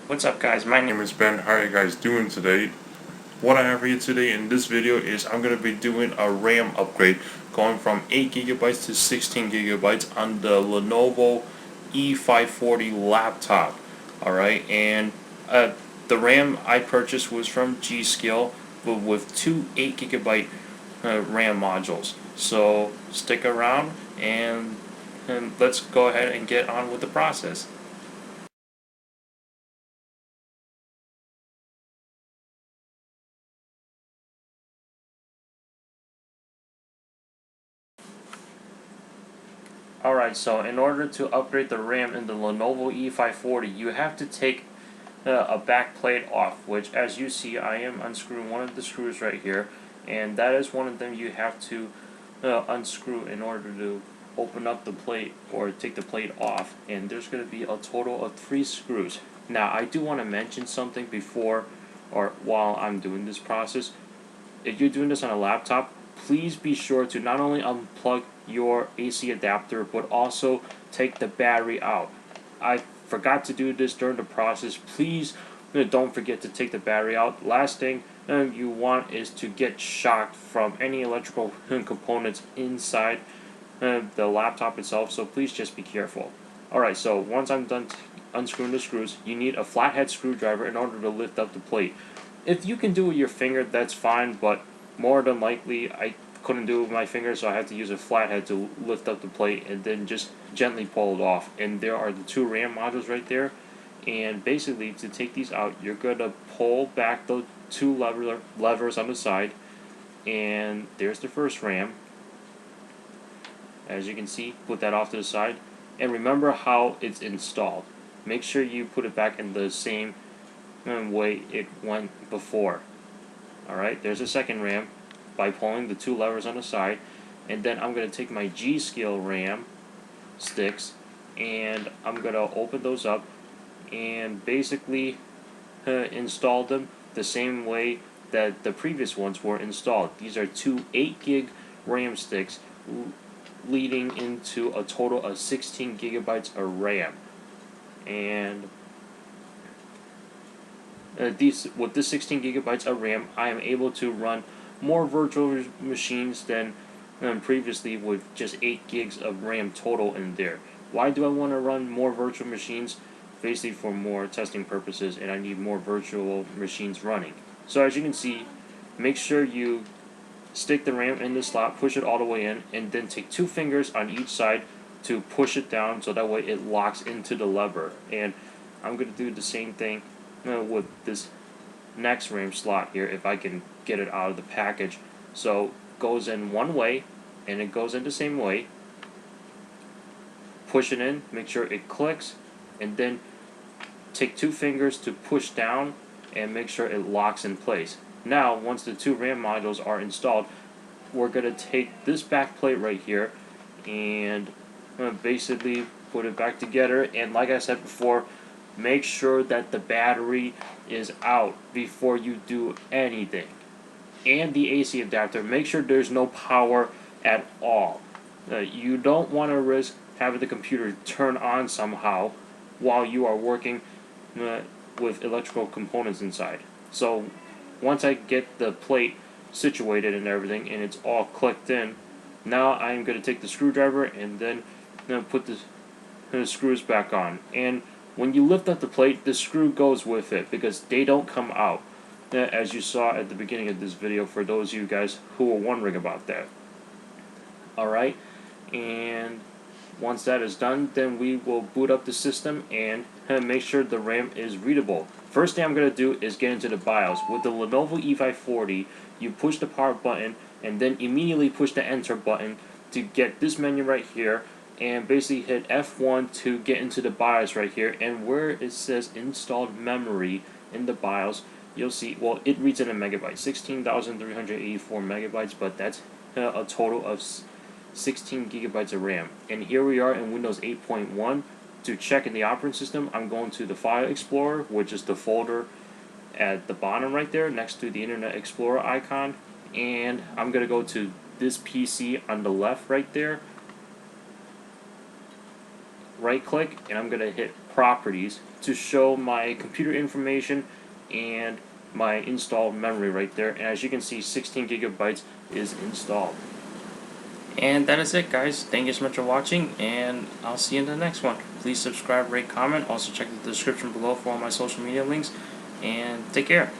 What's up, guys? My name is Ben. How are you guys doing today? What I have for you today in this video is I'm going to be doing a RAM upgrade going from 8 gigabytes to 16 gigabytes on the Lenovo E540 laptop. Alright, and the RAM I purchased was from G-Skill, but with two 8 gigabyte RAM modules. So stick around and let's go ahead and get on with the process. Alright, so in order to upgrade the RAM in the Lenovo E540, you have to take a back plate off, which as you see I am unscrewing one of the screws right here, and that is one of them you have to unscrew in order to open up the plate or take the plate off, and there's going to be a total of 3 screws. Now I do want to mention something before or while I'm doing this process. If you're doing this on a laptop, please be sure to not only unplug your AC adapter but also take the battery out. I forgot to do this during the process. Please don't forget to take the battery out. Last thing you want is to get shocked from any electrical components inside the laptop itself, so please just be careful. Alright, so once I'm done unscrewing the screws, you need a flathead screwdriver in order to lift up the plate. If you can do it with your finger, that's fine, but more than likely I couldn't do it with my finger, so I had to use a flathead to lift up the plate and then just gently pull it off. And there are the 2 RAM modules right there, and basically to take these out, you're going to pull back the 2 levers on the side, and there's the first RAM. As you can see, put that off to the side, and remember how it's installed. Make sure you put it back in the same way it went before. Alright, there's a second RAM by pulling the 2 levers on the side, and then I'm going to take my G-Skill RAM sticks and I'm going to open those up and basically install them the same way that the previous ones were installed. These are 2 8 gig RAM sticks leading into a total of 16 gigabytes of RAM. And with this 16 gigabytes of RAM, I am able to run more virtual machines than previously with just 8 gigs of RAM total in there. Why do I want to run more virtual machines? Basically for more testing purposes, and I need more virtual machines running. So as you can see, make sure you stick the RAM in the slot, push it all the way in, and then take 2 fingers on each side to push it down so that way it locks into the lever. And I'm going to do the same thing with this next RAM slot here, if I can get it out of the package. So it goes in one way and it goes in the same way. Push it in, make sure it clicks, and then take 2 fingers to push down and make sure it locks in place. Now once the 2 RAM modules are installed, we're going to take this back plate right here and basically put it back together, and like I said before, make sure that the battery is out before you do anything. And the AC adapter, make sure there's no power at all. You don't want to risk having the computer turn on somehow while you are working with electrical components inside. So once I get the plate situated and everything and it's all clicked in, now I'm going to take the screwdriver and then put the screws back on. And when you lift up the plate, the screw goes with it because they don't come out, as you saw at the beginning of this video, for those of you guys who were wondering about that. Alright, and once that is done, then we will boot up the system and make sure the RAM is readable. First thing I'm going to do is get into the BIOS. With the Lenovo E540, you push the power button and then immediately push the enter button to get this menu right here, and basically hit F1 to get into the BIOS right here, and where it says installed memory in the BIOS, you'll see, well, it reads in a megabyte, 16,384 megabytes, but that's a total of 16 gigabytes of RAM. And here we are in Windows 8.1. To check in the operating system, I'm going to the File Explorer, which is the folder at the bottom right there next to the Internet Explorer icon, and I'm going to go to this PC on the left right there, right click, and I'm going to hit Properties, to show my computer information and my installed memory right there. And as you can see, 16 gigabytes is installed. And that is it, guys. Thank you so much for watching, and I'll see you in the next one. Please subscribe, rate, comment. Also check the description below for all my social media links, and take care.